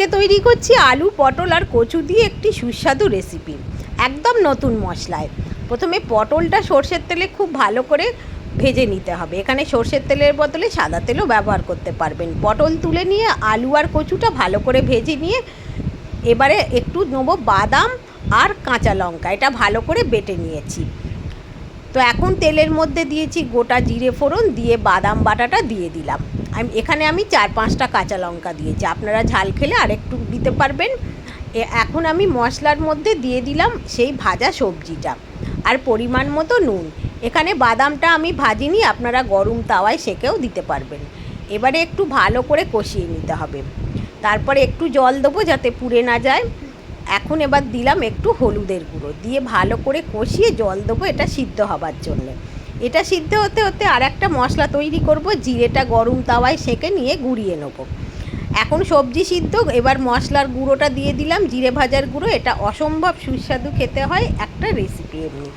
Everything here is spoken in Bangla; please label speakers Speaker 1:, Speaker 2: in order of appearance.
Speaker 1: আজকে তৈরি করছি আলু পটল আর কচু দিয়ে একটি সুস্বাদু রেসিপি, একদম নতুন মশলায়। প্রথমে পটলটা সর্ষের তেলে খুব ভালো করে ভেজে নিতে হবে। এখানে সর্ষের তেলের বদলে সাদা তেলও ব্যবহার করতে পারবেন। পটল তুলে নিয়ে আলু আর কচুটা ভালো করে ভেজে নিয়ে এবারে একটু নেবো বাদাম আর কাঁচা লঙ্কা, এটা ভালো করে বেটে নিয়েছি। তো এখন তেলের মধ্যে দিয়েছি গোটা জিরে ফোড়ন, দিয়ে বাদাম বাটাটা দিয়ে দিলাম। এখানে আমি 4-5টা কাঁচা লঙ্কা দিয়েছি, আপনারা ঝাল খেলে আরেকটু দিতে পারবেন। এখন আমি মশলার মধ্যে দিয়ে দিলাম সেই ভাজা সবজিটা আর পরিমাণ মতো নুন। এখানে বাদামটা আমি ভাজিনি, আপনারা গরম তাওয়ায় সেকেও দিতে পারবেন। এবারে একটু ভালো করে কষিয়ে নিতে হবে, তারপরে একটু জল দেবো যাতে পুড়ে না যায়। এখন এবার দিলাম একটু হলুদের গুঁড়ো, দিয়ে ভালো করে কষিয়ে জল দেবো এটা সিদ্ধ হবার জন্য। এটা সিদ্ধ হতে হতে আর একটা মশলা তৈরি করব, জিরেটা গরম তাওয়ায় সেঁকে নিয়ে গুঁড়িয়ে নেব। এখন সবজি সিদ্ধ, এবার মশলার গুঁড়োটা দিয়ে দিলাম, জিরে ভাজার গুঁড়ো। এটা অসম্ভব সুস্বাদু খেতে হয় একটা রেসিপি এমনি।